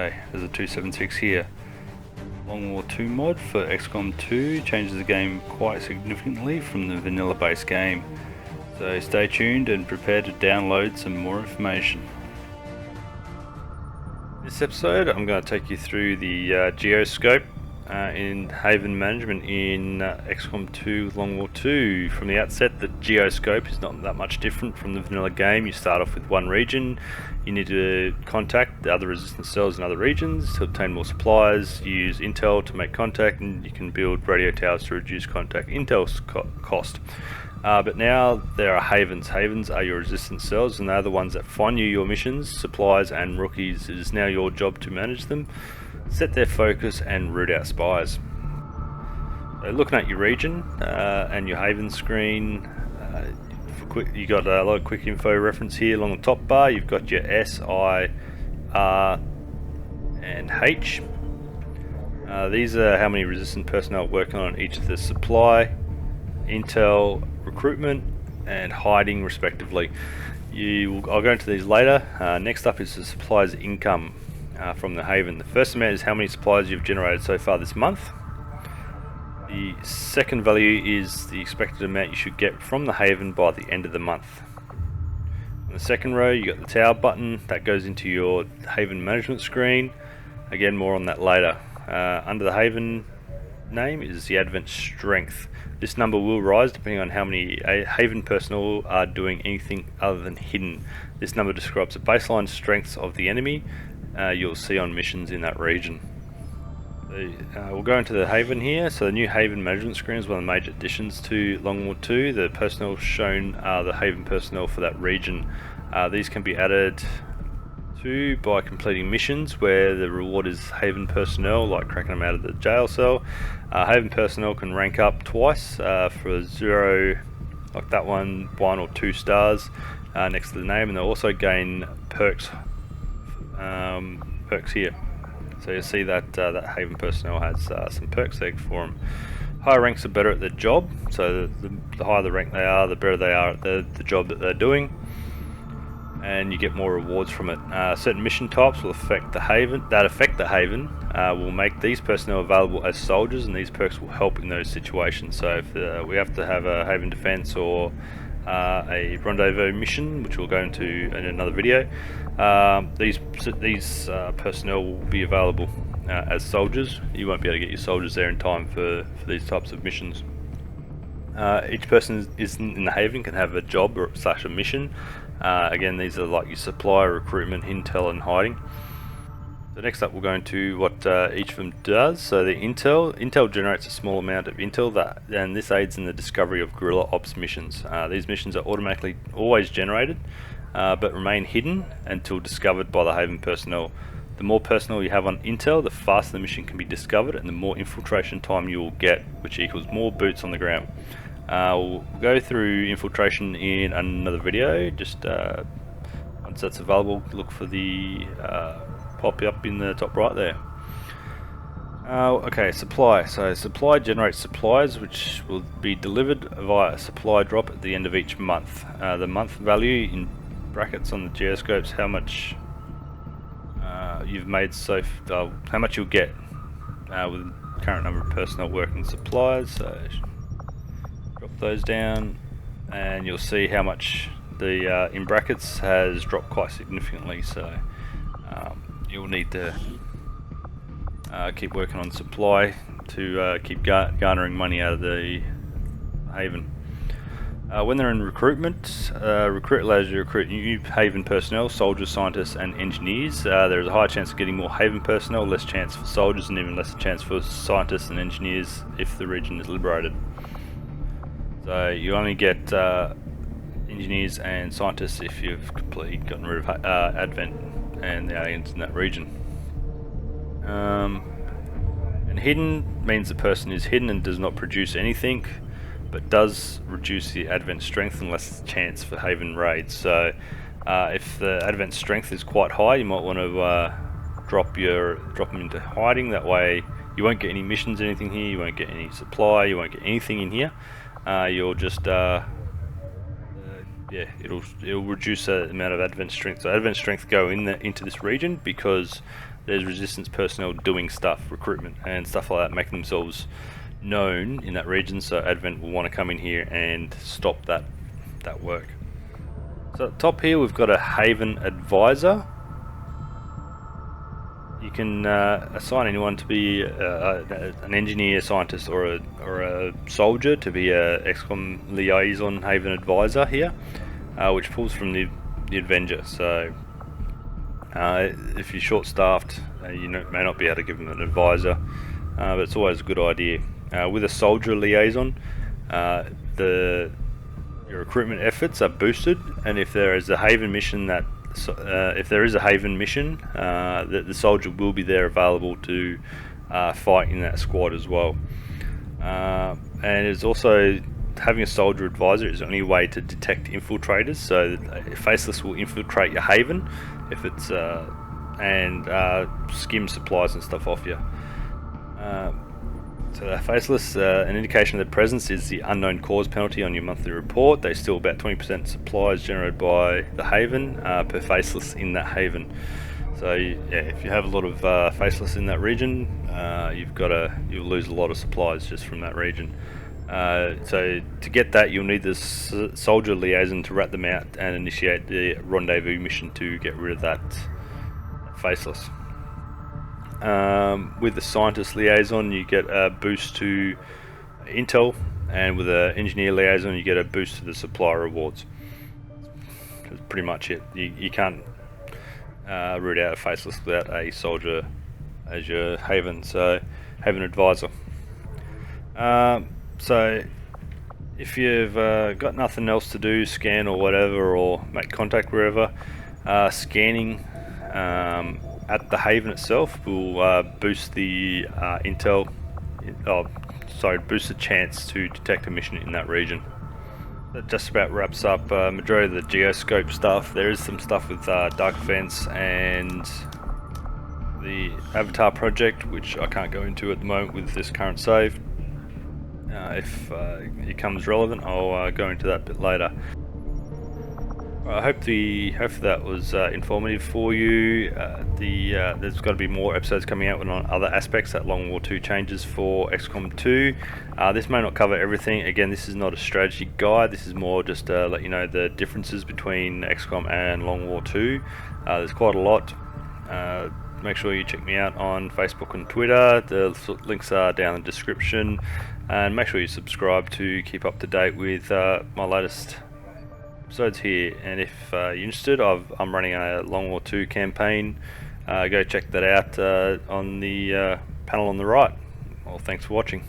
Okay, there's a 276 here. Long War 2 mod for XCOM 2 changes the game quite significantly from the vanilla based game. So stay tuned and prepare to download some more information. This episode I'm going to take you through the Geoscope in Haven Management in XCOM 2 Long War 2. From the outset, the Geoscope is not that much different from the vanilla game. You start off with one region, you need to contact the other resistance cells in other regions to obtain more supplies, you use intel to make contact, and you can build radio towers to reduce contact intel's cost. But now there are havens. Havens are your resistance cells, and they're the ones that find you your missions, supplies and rookies. It is now your job to manage them, set their focus and root out spies. So looking at your region and your haven screen, you got a lot of quick info reference here along the top bar. You've got your S, I, R and H. These are how many resistant personnel working on each of the supply, intel, recruitment and hiding respectively. I'll go into these later. Next up is the supplies income from the haven. The first amount is how many supplies you've generated so far this month. The second value is the expected amount you should get from the haven by the end of the month. On the second row you got the tower button that goes into your haven management screen. Again, more on that later. Under the haven name is the advent strength. This number will rise depending on how many haven personnel are doing anything other than hidden. This number describes the baseline strengths of the enemy you'll see on missions in that region. We'll go into the haven here. So the new haven management screen is one of the major additions to Long War 2. The personnel shown are the haven personnel for that region. These can be added to by completing missions where the reward is haven personnel, like cracking them out of the jail cell. Haven personnel can rank up twice for 0, like that one, 1 or 2 stars next to the name, and they'll also gain perks here. So you'll see that that haven personnel has some perks there for them. Higher ranks are better at their job, so the higher the rank they are, the better they are at the job that they're doing, and you get more rewards from it. Certain mission types will affect the haven. Will make these personnel available as soldiers, and these perks will help in those situations. So if we have to have a haven defense or a rendezvous mission, which we'll go into in another video, these personnel will be available as soldiers. You won't be able to get your soldiers there in time for these types of missions. Each person in the haven can have a job or / a mission. Again, these are like your supply, recruitment, intel and hiding. So next up we'll go into what each of them does. So the intel generates a small amount of intel, and this aids in the discovery of guerrilla ops missions. These missions are automatically always generated but remain hidden until discovered by the haven personnel. The more personnel you have on intel, the faster the mission can be discovered and the more infiltration time you will get, which equals more boots on the ground. We'll go through infiltration in another video. Just once that's available, look for the pop up in the top right there. Okay, supply. So supply generates supplies which will be delivered via a supply drop at the end of each month. The month value in brackets on the Geoscopes how much you've made how much you'll get with the current number of personnel working supplies. So drop those down and you'll see how much the in brackets has dropped quite significantly. So you'll need to keep working on supply to keep garnering money out of the haven. When they're in recruitment, recruit allows you to recruit new haven personnel, soldiers, scientists and engineers. There is a higher chance of getting more haven personnel, less chance for soldiers and even less chance for scientists and engineers if the region is liberated. So you only get engineers and scientists if you've completely gotten rid of Advent and the aliens in that region. And hidden means the person is hidden and does not produce anything, but does reduce the Advent strength and less chance for haven raids. So if the Advent strength is quite high, you might want to drop them into hiding. That way you won't get any missions, anything here, you won't get any supply, you won't get anything in here. You'll just it'll reduce the amount of Advent strength. So Advent strength go into this region because there's resistance personnel doing stuff, recruitment and stuff like that, making themselves known in that region, so Advent will want to come in here and stop that work. So at the top here we've got a Haven Advisor. You can assign anyone to be an engineer, scientist, or a soldier to be a XCOM liaison Haven Advisor here, which pulls from the Avenger. So if you're short-staffed, you may not be able to give them an advisor, but it's always a good idea. With a soldier liaison, your recruitment efforts are boosted, and if there is a Haven mission the soldier will be there available to fight in that squad as well. And it's also, having a soldier advisor is the only way to detect infiltrators. So Faceless will infiltrate your Haven if it's and skim supplies and stuff off you. So Faceless, an indication of their presence is the unknown cause penalty on your monthly report. They steal about 20% supplies generated by the Haven per Faceless in that Haven. So yeah, if you have a lot of Faceless in that region, you'll lose a lot of supplies just from that region. So to get that, you'll need this soldier liaison to rat them out and initiate the rendezvous mission to get rid of that Faceless. With the scientist liaison, you get a boost to intel, and with the engineer liaison, you get a boost to the supplier rewards. That's pretty much it. You can't root out a Faceless without a soldier as your Haven, so Haven Advisor. So if you've got nothing else to do, scan or whatever, or make contact wherever, scanning at the Haven itself will boost the boost the chance to detect a mission in that region. That just about wraps up majority of the Geoscope stuff. There is some stuff with Dark Events and the Avatar project, which I can't go into at the moment with this current save. If it becomes relevant, I'll go into that a bit later. I hope that was informative for you. There's got to be more episodes coming out on other aspects that Long War 2 changes for XCOM 2. This may not cover everything. Again, this is not a strategy guide. This is more just to let you know the differences between XCOM and Long War 2. There's quite a lot. Make sure you check me out on Facebook and Twitter. The links are down in the description. And make sure you subscribe to keep up to date with my latest episodes here. And if you're interested, I'm running a Long War 2 campaign. Go check that out on the panel on the right. Well, thanks for watching.